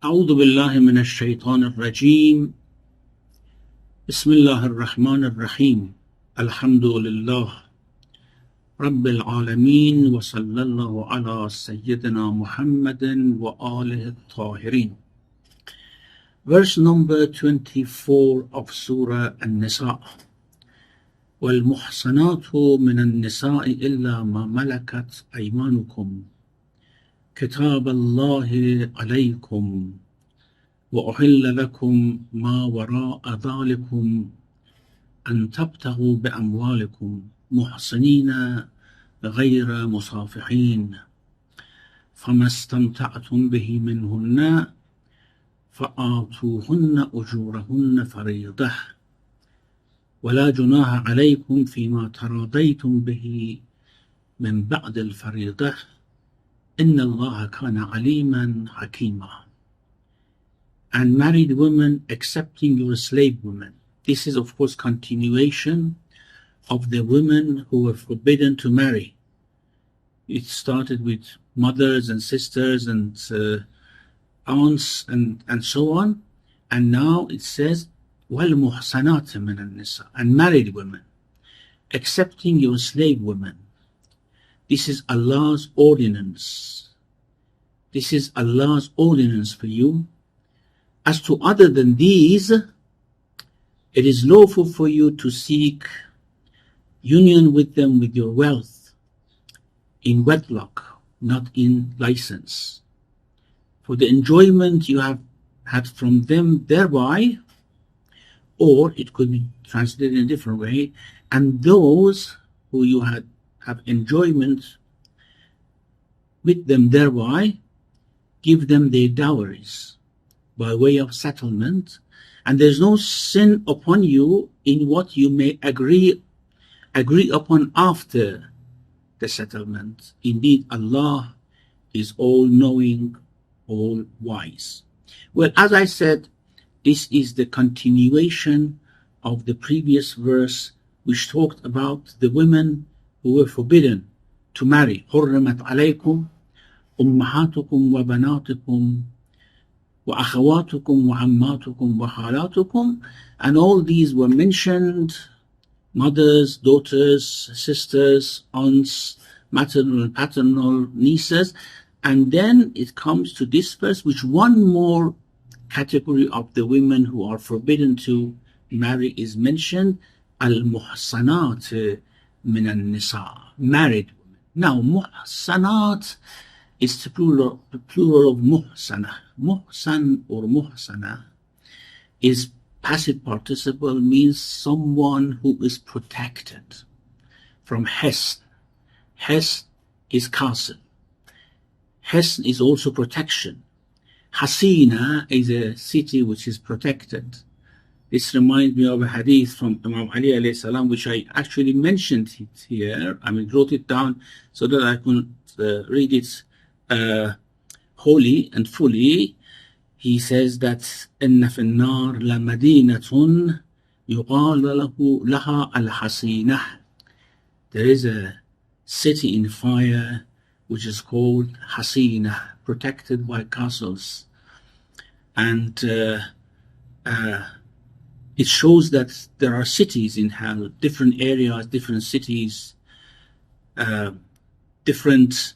أعوذ بالله من الشيطان الرجيم بسم الله الرحمن الرحيم الحمد لله رب العالمين وصلى الله على سيدنا محمد وآله الطاهرين. Verse number 24 of Surah An-Nisa. والمحصنات من النساء إلا ما ملكت أيمانكم كتاب الله عليكم وأحل لكم ما وراء ذلكم أن تبتغوا بأموالكم محصنين غير مصافحين فما استمتعتم به منهن فآتوهن أجورهن فريضة ولا جناح عليكم فيما تراضيتم به من بعد الفريضة إن الله كان عليما حكيما. And married women excepting your slave women. This is of course continuation of the women who were forbidden to marry. It started with mothers and sisters and aunts and so on, and now it says وَالْمُحْصَنَاتِ مِنَ النِّسَاءِ, and married women excepting your slave women. This is Allah's ordinance. This is Allah's ordinance for you. As to other than these, it is lawful for you to seek union with them with your wealth, in wedlock, not in license, for the enjoyment you have had from them thereby, or it could be translated in a different way, and those who you have enjoyment with them thereby, give them their dowries by way of settlement, and there's no sin upon you in what you may agree upon after the settlement. Indeed, Allah is all-knowing, all-wise. Well, as I said, this is the continuation of the previous verse which talked about the women who were forbidden to marry. حرمت عليكم أمهاتكم وبناتكم وأخواتكم وعماتكم وخالاتكم, and all these were mentioned: mothers, daughters, sisters, aunts, maternal and paternal, nieces. And then it comes to this verse, which one more category of the women who are forbidden to marry is mentioned: al-muhsanat min al-nisa, married women. Now, muhsanat is the plural of muhsana. Muhsan or muhsana is passive participle, means someone who is protected from hisn. Hisn is castle. Hisn is also protection. Hasina is a city which is protected. This reminds me of a hadith from Imam Ali alayhi salam, which I actually mentioned it here. I wrote it down so that I could read it wholly and fully. He says that إن في النار لمدينة يقال لها الحصينة. There is a city in fire which is called Hasina, protected by castles. And it shows that there are cities in hell, different areas, different cities, different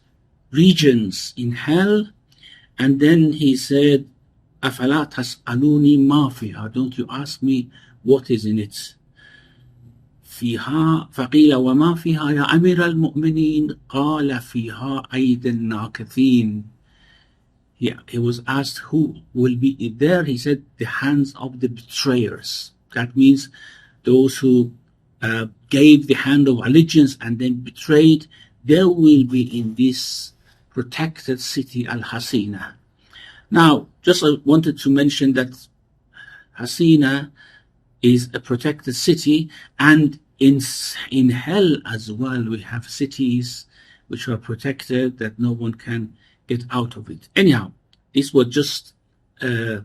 regions in hell. And then he said, أَفَلَا تَسْأَلُونِي مَا فِيهَا, don't you ask me what is in it? فِيهَا فَقِيلَ وَمَا فِيهَا يَا أَمِيرَ الْمُؤْمِنِينَ قَالَ فِيهَا أَيْدِ النَّاكِثِينَ. He was asked who will be there. He said the hands of the betrayers. That means those who gave the hand of allegiance and then betrayed, they will be in this protected city, Al-Hasina. Now, just I wanted to mention that Hasina is a protected city, and in hell as well we have cities which are protected that no one can get out of it. Anyhow, this was just a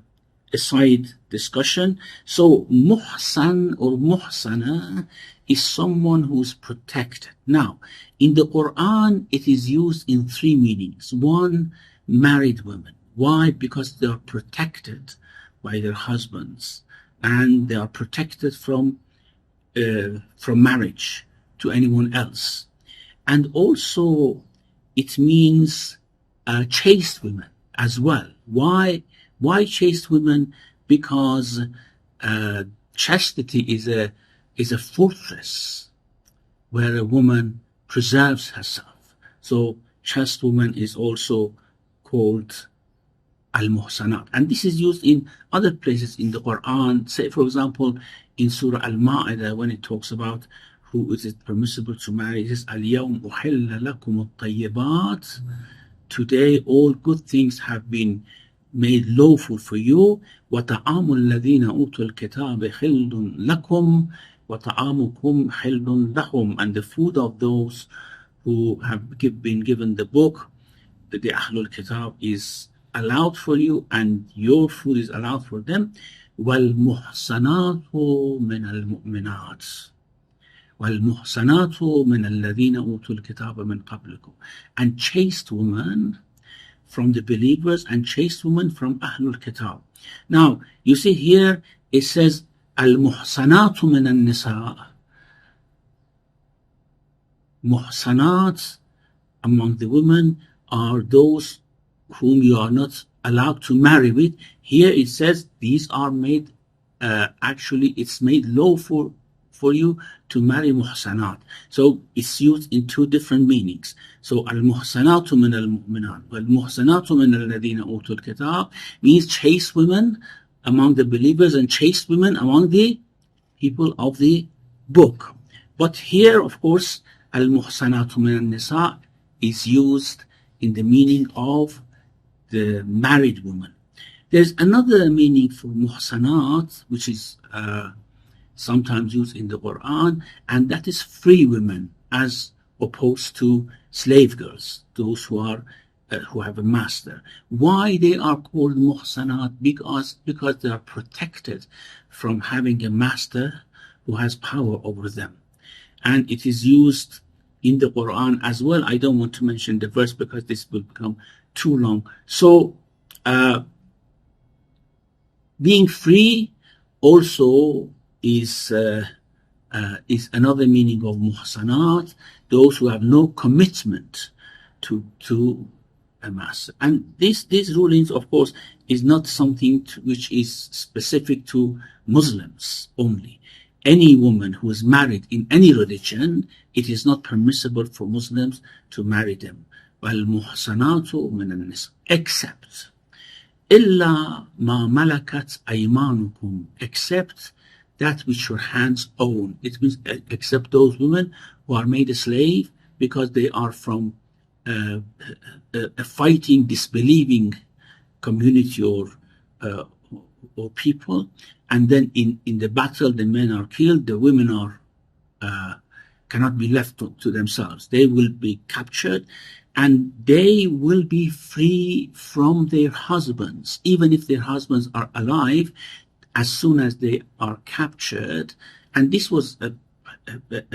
side discussion. So muhsan or muhsana is someone who is protected. Now, in the Quran, it is used in three meanings. One, married women. Why? Because they are protected by their husbands, and they are protected from marriage to anyone else. And also, it means chaste women as well. Why? Why chaste women? Because chastity is a fortress where a woman preserves herself. So chaste woman is also called al-muhsanat. And this is used in other places in the Quran. Say, for example, in Surah Al-Ma'idah, when it talks about who is it permissible to marry, it says, Al-yawm uhilla lakum at-tayyibat. Today all good things have been made lawful for you. وَطَعَامُ الَّذِينَ أُوتُوا الْكِتَابَ حِلٌّ لَكُمْ وَطَعَامُكُمْ حِلٌّ لَهُمْ. And the food of those who have been given the book, the Ahlul Kitab, is allowed for you, and your food is allowed for them. وَالْمُحْصَنَاتُ مِنَ الْمُؤْمِنَاتِ وَالْمُحْصَنَاتُ مِنَ الَّذِينَ أُوتُوا الْكِتَابَ مِنْ قَبْلِكُمْ. And chaste women from the believers, and chaste women from Ahlul Kitab. Now, you see here, it says, Al-Muhsanatu min al-Nisa. Muhsanat among the women are those whom you are not allowed to marry with. Here it says these are made, actually it's made lawful for you to marry muhsanat. So it's used in two different meanings. So al-muhsanatu min al-mu'minat wal-muhsanatu min alladhina utul kitab means chaste women among the believers and chaste women among the people of the book. But here, of course, al-muhsanatu min al-nisa is used in the meaning of the married woman. There's another meaning for muhsanat, which is sometimes used in the Quran, and that is free women, as opposed to slave girls, those who are who have a master. Why they are called muhsanat? Because they are protected from having a master who has power over them. And it is used in the Quran as well. I don't want to mention the verse because this will become too long. So being free also is another meaning of muhsanat, those who have no commitment to a master. And these rulings, of course, is not something which is specific to Muslims only. Any woman who is married in any religion, it is not permissible for Muslims to marry them. وَالْمُحْصَنَاتُ مِنَ النِّسَاءِ except إِلَّا مَا مَلَكَتْ أَيْمَانُكُمْ, except that which your hands own. It means except those women who are made a slave because they are from a fighting, disbelieving community or people, and then in the battle the men are killed, the women are cannot be left to themselves. They will be captured, and they will be free from their husbands, even if their husbands are alive, as soon as they are captured. And this was a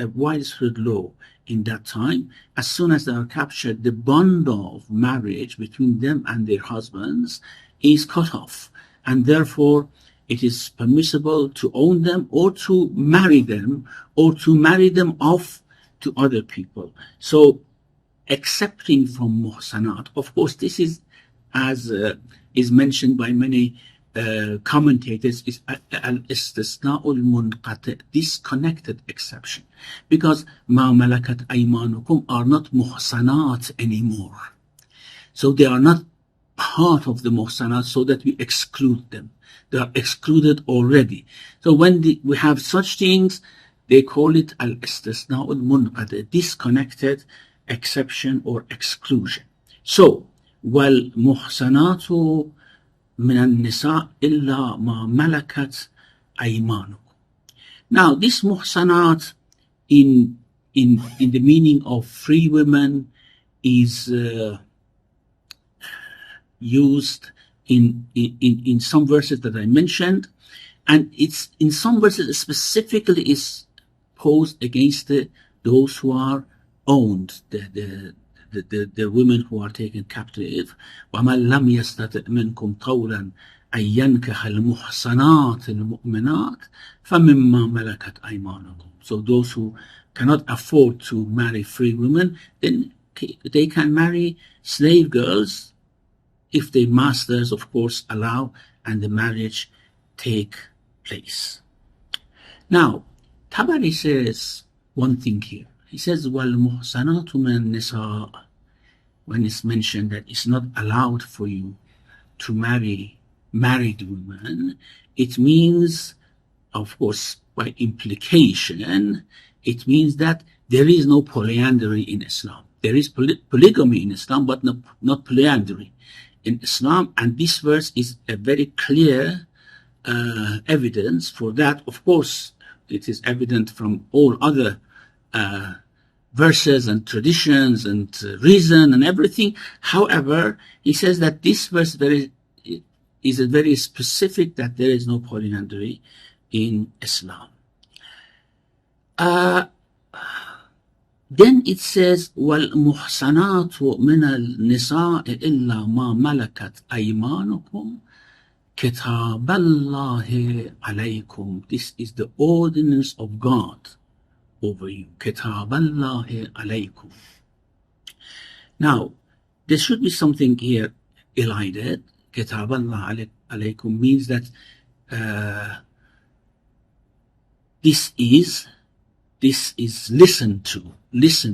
widespread law in that time. As soon as they are captured, the bond of marriage between them and their husbands is cut off, and therefore it is permissible to own them or to marry them off to other people. So accepting from muhsanat, of course, this is, as is mentioned by many commentators, is al-istisna'ul munqati, disconnected exception, because ma malakat aymanukum are not muhsanat anymore. So they are not part of the muhsanat, so that we exclude them. They are excluded already. So when we have such things, they call it al-istisna'ul munqati, disconnected exception or exclusion. So wal muhsanatu min al-nisa illa ma malakat aymanukum. Now this muhsanat in the meaning of free women is used in some verses that I mentioned, and it's in some verses specifically is posed against those who are owned, the the women who are taken captive. وَمَنْ لَمْ يَسْتَطِعْ مِنْكُمْ طَوْلًا أَنْ يَنْكِحَ الْمُحْصَنَاتِ الْمُؤْمِنَاتِ فَمِمَّا مَلَكَتْ أَيْمَانُكُمْ. So those who cannot afford to marry free women, then they can marry slave girls if their masters, of course, allow and the marriage take place. Now, Tabari says one thing here. He says, وَالْمُحْصَنَاتُ مِنَ النِّسَاءِ. When it's mentioned that it's not allowed for you to marry married women, it means, of course, by implication, it means that there is no polyandry in Islam. There is polygamy in Islam, but not polyandry in Islam. And this verse is a very clear evidence for that. Of course, it is evident from all other verses and traditions and reason and everything. However, he says that this verse is very specific, that there is no polyandry in Islam. Then it says, وَالْمُحْصَنَاتُ مِنَ النِّسَاءِ إِلَّا مَا مَلَكَتْ أَيْمَانُكُمْ كِتَابَ اللَّهِ عَلَيْكُمْ. This is the ordinance of God over you. كِتَابَ اللَّهِ عَلَيْكُمْ. Now, there should be something here elided. كِتَابَ اللَّهِ عَلَيْكُمْ means that this is listened to. This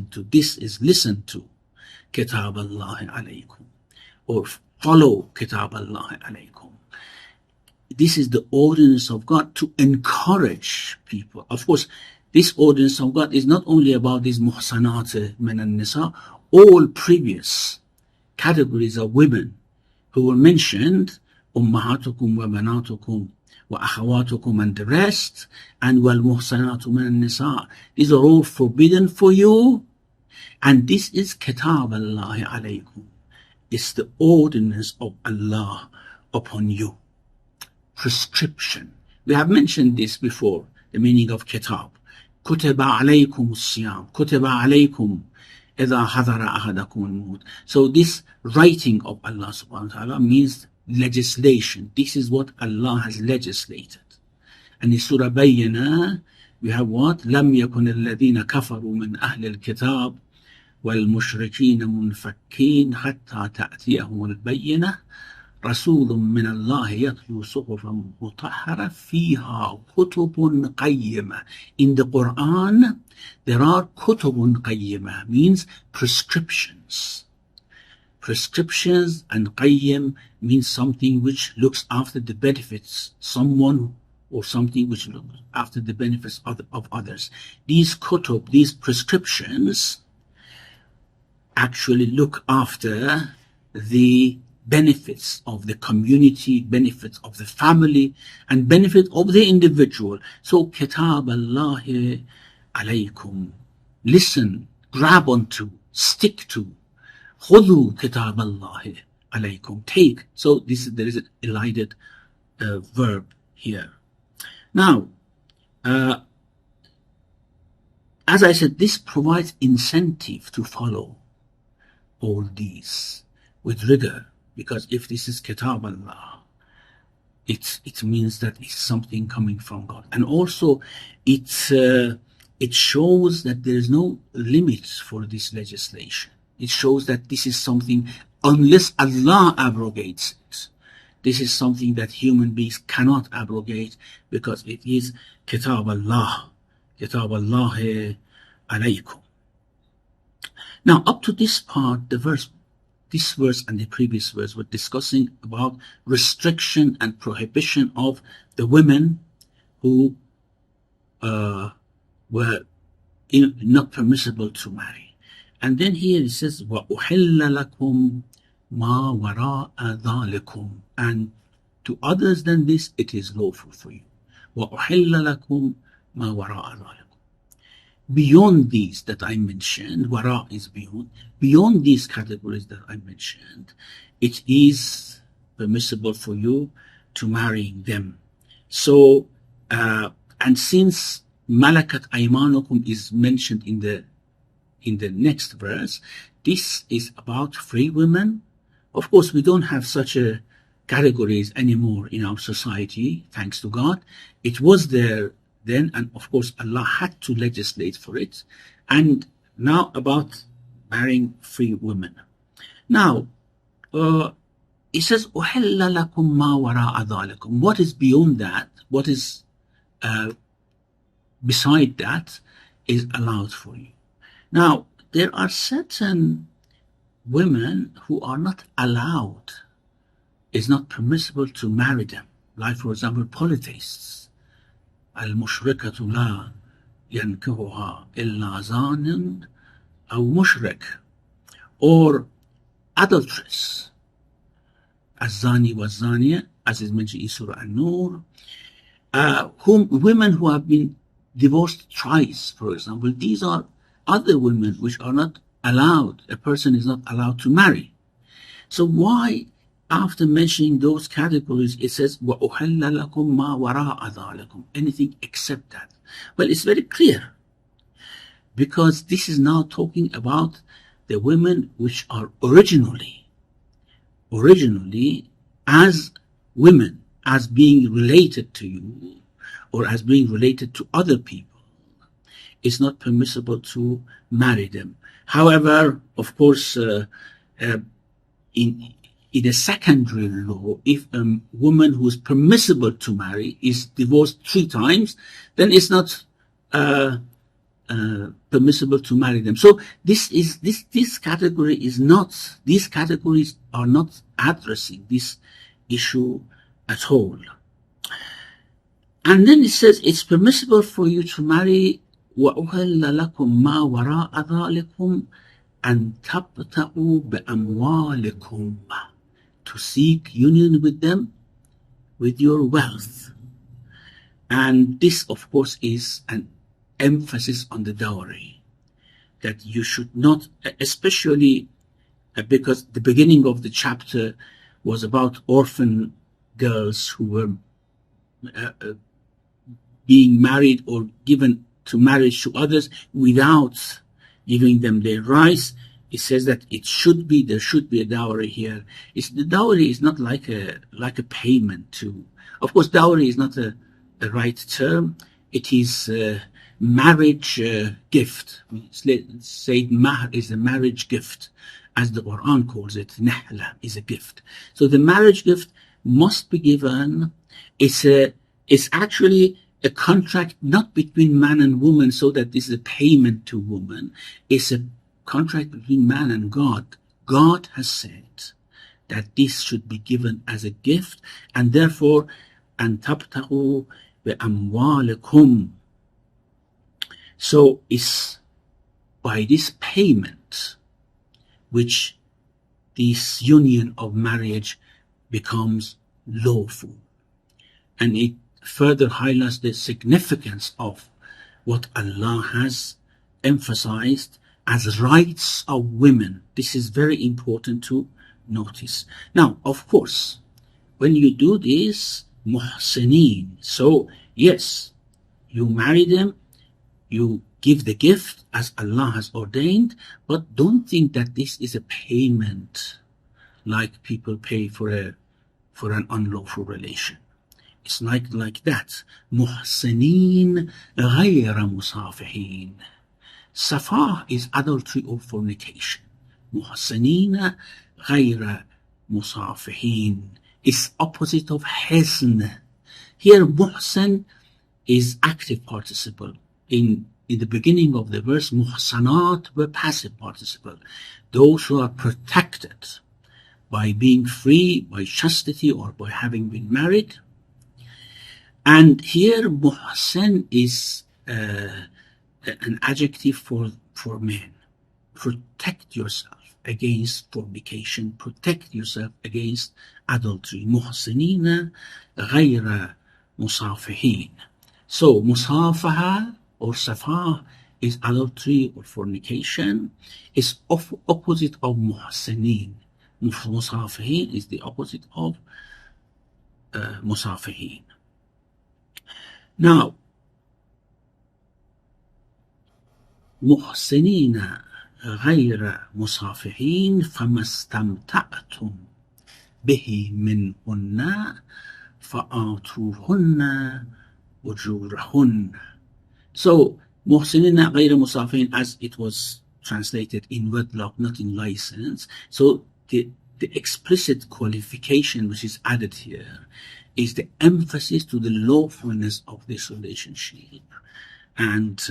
is listened to. كِتَابَ اللَّهِ عَلَيْكُمْ. Or follow كِتَابَ اللَّهِ عَلَيْكُمْ. This is the ordinance of God to encourage people. Of course, this ordinance of God is not only about these muhsanat min al-nisa. All previous categories of women who were mentioned, ummahatukum wa banatukum wa akhawatukum and the rest, and wal muhsanatu min al-nisa. These are all forbidden for you, and this is kitab Allah alaykum. It's the ordinance of Allah upon you. Prescription. We have mentioned this before, the meaning of kitab. Kutiba alaykum as-siyam. Kutiba alaykum idha hadara ahadakum al-maut. So this writing of Allah subhanahu wa ta'ala means legislation. This is what Allah has legislated. And in Surah Bayyinah, we have what? لَمْ يَكُنِ الَّذِينَ كَفَرُوا مِنْ أَهْلِ الْكِتَابِ وَالْمُشْرِكِينَ مُنْفَكِّينَ حَتَّى تَأْتِيَهُمُ الْبَيِّنَةُ رسول من الله يتلو صحفا مطهرة فيها كتب قيمة. In the Quran, there are كتب قيمة, means prescriptions. Prescriptions, and qayyim means something which looks after the benefits, someone or something which looks after the benefits of others. These kutub, these prescriptions, actually look after the benefits of the community, benefits of the family, and benefit of the individual. So, kitab Allah alaykum. Listen, grab onto, stick to. Khudhu kitab Allah alaykum. Take. So, there is an elided verb here. Now, as I said, this provides incentive to follow all these with rigor. Because if this is Kitab Allah, it means that it's something coming from God. And also, it shows that there is no limits for this legislation. It shows that this is something, unless Allah abrogates it, this is something that human beings cannot abrogate, because it is Kitab Allah. Kitab Allah alaykum. Now, up to this part, this verse and the previous verse were discussing about restriction and prohibition of the women who were not permissible to marry. And then here it says, وَأُحِلَّ لَكُمْ مَا وَرَاءَ ذَلِكُمْ. And to others than this, it is lawful for you. وَأُحِلَّ لَكُمْ مَا وَرَاءَ ذَلِكُمْ. Beyond these that I mentioned, wara is beyond these categories that I mentioned, it is permissible for you to marry them. So, and since malakat aymanukum is mentioned in in the next verse, this is about free women. Of course, we don't have such a categories anymore in our society, thanks to God. It was there then, and of course, Allah had to legislate for it. And now about marrying free women. Now, it says, أُحِلَّ لَكُمْ مَا وَرَاءَ ذَلِكُمْ. What is beyond that? What is beside that is allowed for you. Now, there are certain women who are not allowed, it's not permissible to marry them. Like, for example, polytheists. الْمُشْرِكَةُ لَا يَنْكِحُهَا إِلَّا زَانٍ أَوْ مُشْرِكٍ. Or adulteress. الزاني والزانية, as is mentioned in Surah An-Nur. Women who have been divorced twice, for example, these are other women which are not allowed, a person is not allowed to marry. So why, after mentioning those categories, it says, وَأُحِلَّ لَكُمْ مَا وَرَاءَ ذَلِكُمْ, anything except that? Well, it's very clear, because this is now talking about the women which are originally as women, as being related to you, or as being related to other people. It's not permissible to marry them. However, of course, in a secondary law, if a woman who is permissible to marry is divorced 3 times, then it's not permissible to marry them. So this category is not, these categories are not addressing this issue at all. And then it says it's permissible for you to marry وَأُحِلَّ لَكُمْ مَا وَرَاءَ ذَلِكُمْ أَن تَبْتَغُوا بِأَمْوَالِكُمْ, to seek union with them with your wealth. And this, of course, is an emphasis on the dowry, that you should not, especially because the beginning of the chapter was about orphan girls who were being married or given to marriage to others without giving them their rights. It says that there should be a dowry here. The dowry is not like a payment to. Of course, dowry is not a right term. It is a marriage gift. Sayyid Mahr is a marriage gift, as the Quran calls it. Nahla is a gift. So the marriage gift must be given. It's actually a contract not between man and woman, so that this is a payment to woman. It's a contract between man and God. God has said that this should be given as a gift, and therefore, أَن تَبْتَغُوا بِأَمْوَالِكُمْ. So it's by this payment which this union of marriage becomes lawful. And it further highlights the significance of what Allah has emphasized as rights of women. This is very important to notice. Now, of course, when you do this, muhsineen, so yes, you marry them, you give the gift as Allah has ordained, but don't think that this is a payment like people pay for an unlawful relation. It's like that. Muhsineen غير musafihin. Safah is adultery or fornication. Muhsineen غير musafihin is opposite of hisn. Here, muhsin is active participle. In the beginning of the verse, muhsanat were passive participle. Those who are protected by being free, by chastity, or by having been married. And here, muhsin is an adjective for men. Protect yourself against fornication. Protect yourself against adultery. Muhsinina ghayra musafihin. So, musafaha or safah is adultery or fornication. Is opposite of muhsinin. Musafihin is the opposite of musafihin. Now, muhsinina غير مصافحين فما استمتعتم به منهن فآتوهن أجورهن. So محسنين غير مصافحين, as it was translated, in wedlock, not in license. So the explicit qualification which is added here is the emphasis to the lawfulness of this relationship and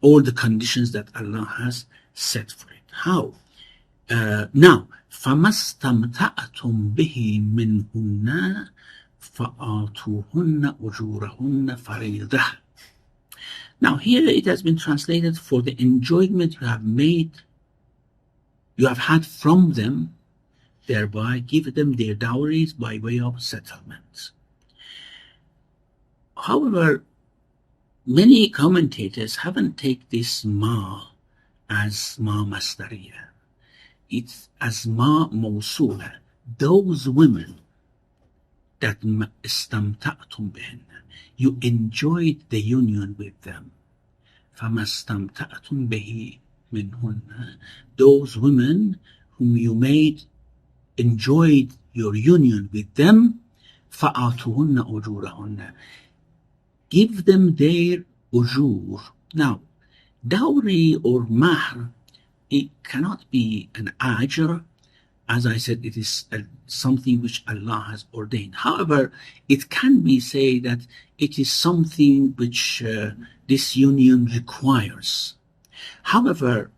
all the conditions that Allah has set for it. How? Now, فَمَا اسْتَمْتَعْتُمْ بِهِ مِنْهُنَّ فَآتُوهُنَّ أُجُورَهُنَّ فَرِيضَةً. Now here it has been translated, for the enjoyment you have made, you have had from them, thereby give them their dowries by way of settlement. However, many commentators haven't taken this ma as ma masdariya. It's as ma mawsula. Those women that istamta'tum bihin, you enjoyed the union with them. فَمَا اسْتَمْتَعْتُمْ بِهِ مِنْهُنَّ, those women whom you enjoyed your union with them, فَآتُهُنَّ أُجُورَهُنَّ, give them their ujur. Now, dowry or mahr, it cannot be an ajr. As I said, it is something which Allah has ordained. However, it can be said that it is something which this union requires. However,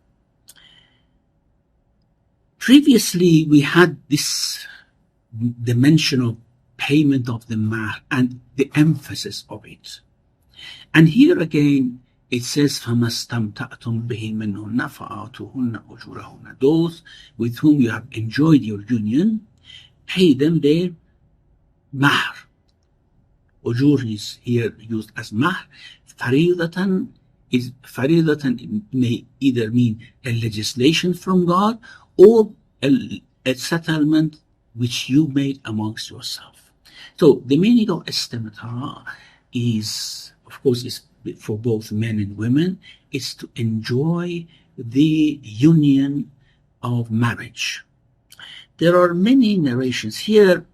previously we had the mention of payment of the mahr and the emphasis of it. And here again, it says, فَمَا اسْتَمْتَعْتُمْ بِهِ مِنْهُنَّ فَآتُوهُنَّ أُجُورَهُنَّ, those with whom you have enjoyed your union, pay them their mahr. Ujur is here used as mahr. Faridatan may either mean a legislation from God or a settlement which you made amongst yourself. So the meaning of istimta is, of course, is for both men and women, is to enjoy the union of marriage. There are many narrations here,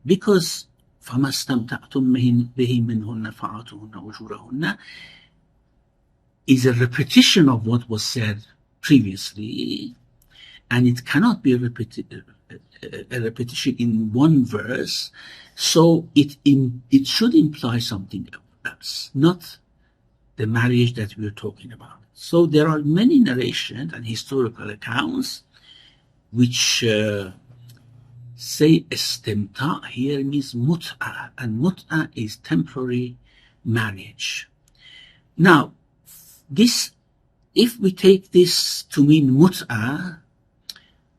because فَمَا اسْتَمْتَعْتُمْ بِهِ مِنْهُنَّ فَآتُوهُنَّ أُجُورَهُنَّ is a repetition of what was said previously, and it cannot be a repetition in one verse, so it should imply something else, not the marriage that we're talking about. So there are many narrations and historical accounts which say istimta here means mut'a, and mut'a is temporary marriage. Now, if we take this to mean mut'a,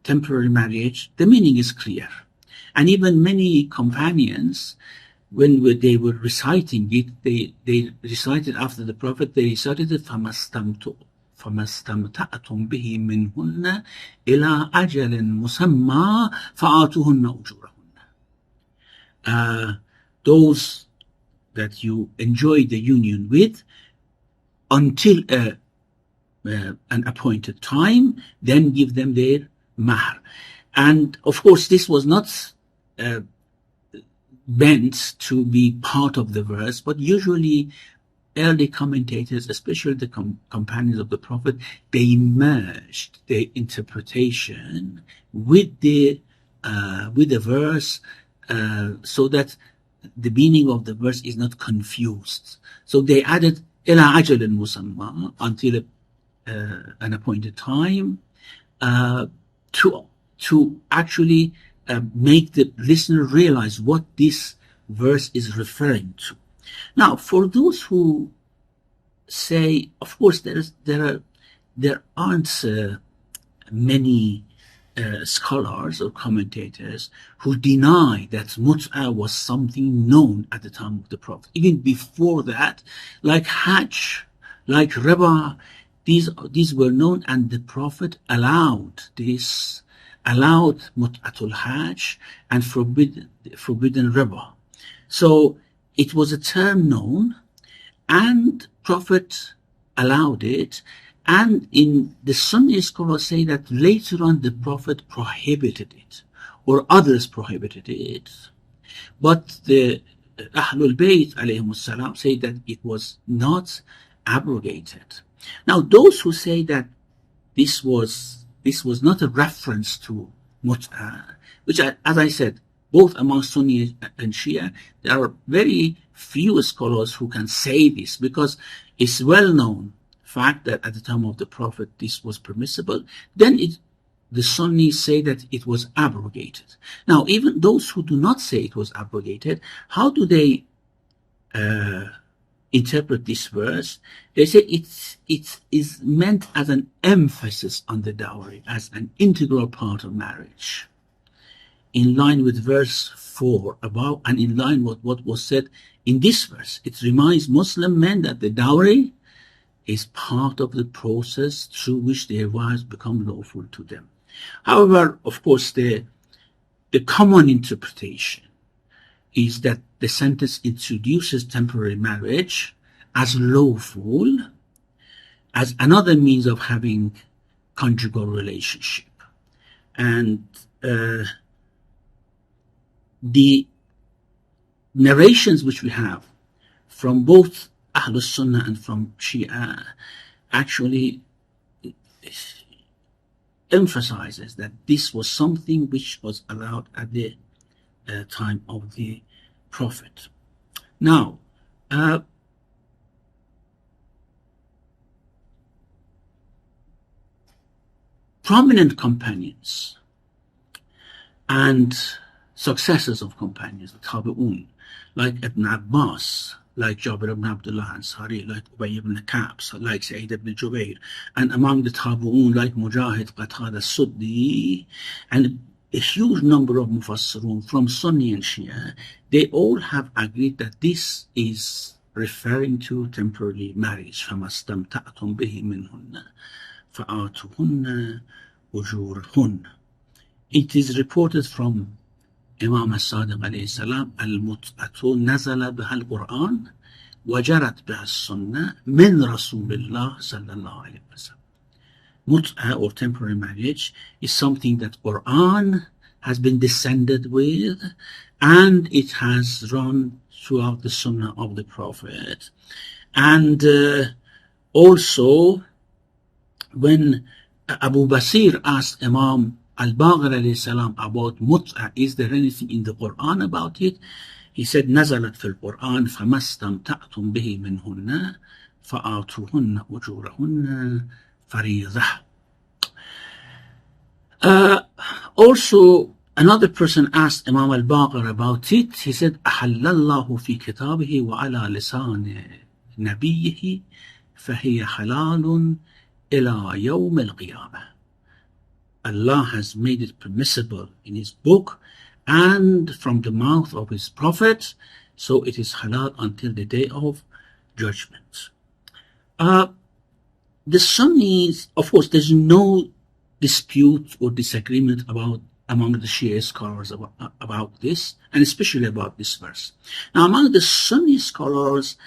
temporary marriage, the meaning is clear. And even many companions, when they were reciting it, they recited after the Prophet, they recited it, فَمَا اسْتَمْتَعْتُمْ بِهِ مِنْهُنَّ إِلَىٰ أَجَلٍ مُسَمَّى فَآتُوهُنَّ أُجُورَهُنَّ. Those that you enjoy the union with until an appointed time, then give them their mahr. And of course, this was not meant to be part of the verse, but usually early commentators, especially the companions of the Prophet, they merged their interpretation with the verse so that the meaning of the verse is not confused. So they added إِلَىٰ أَجَلٍ مُسَمَّى, until an appointed time, to actually make the listener realize what this verse is referring to. Now, for those who say, of course, there aren't many scholars or commentators who deny that mut'a was something known at the time of the Prophet. Even before that, like Hajj, like riba, these were known, and the Prophet allowed mut'atul Hajj and forbidden riba. So it was a term known, and Prophet allowed it, And in the Sunni scholars say that later on the Prophet prohibited it, or others prohibited it. But the Ahlul Bayt alayhim salam say that it was not abrogated. Now those who say that this was not a reference to mut'ah, which as I said, both among Sunni and Shia, there are very few scholars who can say this, because it's well known fact that at the time of the Prophet this was permissible. Then the Sunnis say that it was abrogated. Now, even those who do not say it was abrogated, how do they interpret this verse? They say it is meant as an emphasis on the dowry, as an integral part of marriage, in line with verse 4 above, and in line with what was said in this verse. It reminds Muslim men that the dowry is part of the process through which their wives become lawful to them. However, of course, the common interpretation is that the sentence introduces temporary marriage as lawful, as another means of having conjugal relationship. And the narrations which we have from both Ahlul Sunnah and from Shia actually emphasizes that this was something which was allowed at the time of the Prophet. Now, prominent companions and successors of companions, the Tabi'un, like Ibn Abbas, like Jabir ibn Abdullah Ansari, like Ubay ibn Ka'b, like Sa'id ibn Jubayr, and among the Tabi'un like Mujahid, Qatada, Suddi, and a huge number of Mufassirun from Sunni and Shia, they all have agreed that this is referring to temporary marriage. فَمَا اسْتَمْتَعْتُمْ بِهِ مِنْهُنَّ فَآتُوهُنَّ أُجُورَهُنَّ. It is reported from Imam al-Sadiq alayhi salam, al-mut'atu nazala biha al-Quran wa jarat biha al-sunnah min Rasulillah sallallahu alayhi wa sallam. Mut'ah, or temporary marriage, is something that Quran has been descended with, and it has run throughout the Sunnah of the Prophet. And also, when Abu Basir asked Imam Al-Baqir alayhi salam about mut'ah, is there anything in the Quran about it? He said, نزلت في القرآن فما استمتعتم به منهن فآتوهن أجورهن فريضة. Also, another person asked Imam Al-Baqir about it. He said, أحل الله في كتابه وعلى لسان نبيه فهي حلال إلى يوم القيامة. Allah has made it permissible in His book and from the mouth of His Prophet, so it is halal until the day of judgment. The Sunnis, of course, there's no dispute or disagreement among the Shia scholars about this, and especially about this verse. Now, among the Sunni scholars,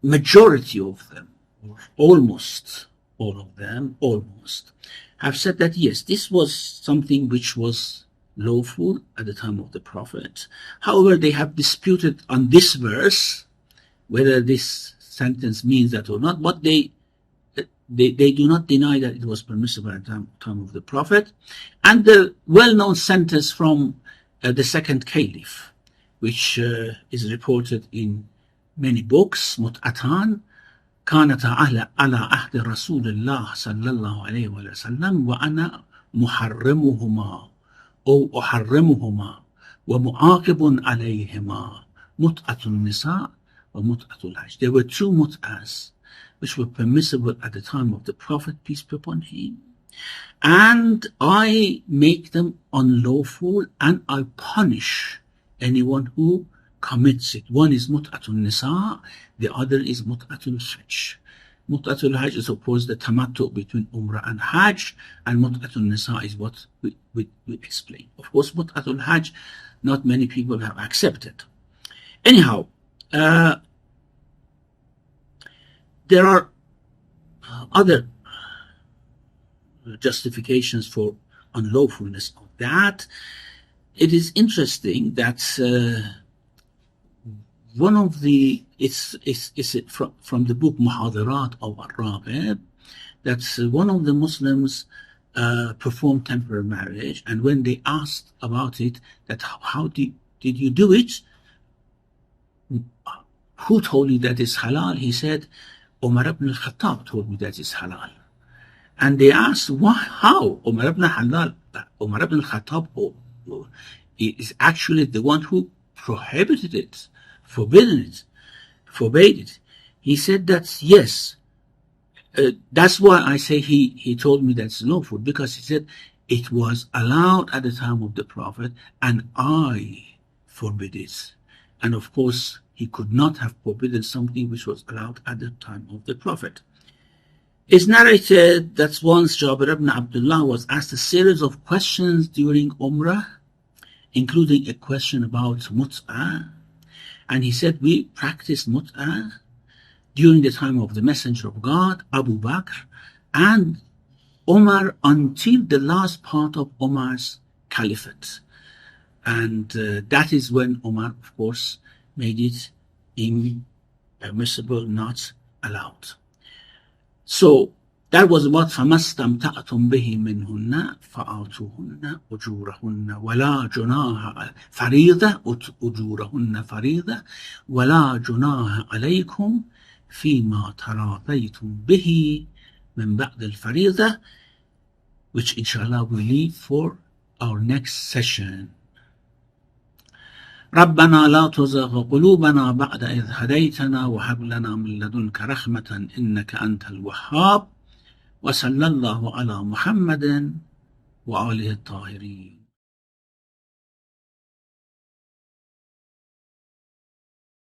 majority of them, or almost all of them, have said that yes, this was something which was lawful at the time of the Prophet. However, they have disputed on this verse whether this sentence means that or not, but they do not deny that it was permissible at the time of the Prophet. And the well-known sentence from the second caliph, which is reported in many books, متعتان كانت على عهد رسول الله صلى الله عليه وسلم وأنا محرمهما أو أحرمهما ومعاقب عليهما متعة النساء ومتعة الحج. There were two mut'ahs which were permissible at the time of the Prophet, peace be upon him, and I make them unlawful and I punish anyone who commits it. One is mut'atul nisa, the other is mut'atul hajj. Mut'atul hajj is, of course, the tamattu between umrah and hajj, and mut'atul nisa is what we explain. Of course, mut'atul hajj, not many people have accepted. Anyhow, there are other justifications for unlawfulness of that. It is interesting that one of the it's from the book Muhadarat of Al-Raghib, that one of the Muslims performed temporary marriage, and when they asked about it, that how did you do it? Who told you that it's halal? He said, Umar ibn al-Khattab told me that it's halal. And they asked, why? How? Umar ibn al-Khattab is actually the one who prohibited it, forbade it. He said that, yes, that's why I say he told me that's lawful, because he said it was allowed at the time of the Prophet and I forbid it. And of course, he could not have forbidden something which was allowed at the time of the Prophet. It's narrated that once Jabir ibn Abdullah was asked a series of questions during Umrah, including a question about mut'ah, and he said, we practiced mut'ah during the time of the Messenger of God, Abu Bakr, and Umar until the last part of Umar's caliphate. And that is when Umar, of course, made it impermissible, not allowed. So that was what فَمَا اسْتَمْتَعْتُمْ بِهِ مِنْهُنَّ فَآتُوهُنَّ أُجُورَهُنَّ وَلَا جُنَاحَ فَرِيضَةً أُجُورَهُنَّ فَرِيضَةً وَلَا جُنَاحَ عَلَيْكُمْ فِيمَا تَرَاضَيْتُمْ بِهِ مِنْ بَعْدِ الْفَرِيضَةِ, which inshallah we leave for our next session. ربنا لا تزغ قلوبنا بعد إذ هديتنا وهب لنا من لدنك رحمة إنك أنت الوهاب وصلى الله على محمد وآله الطاهرين.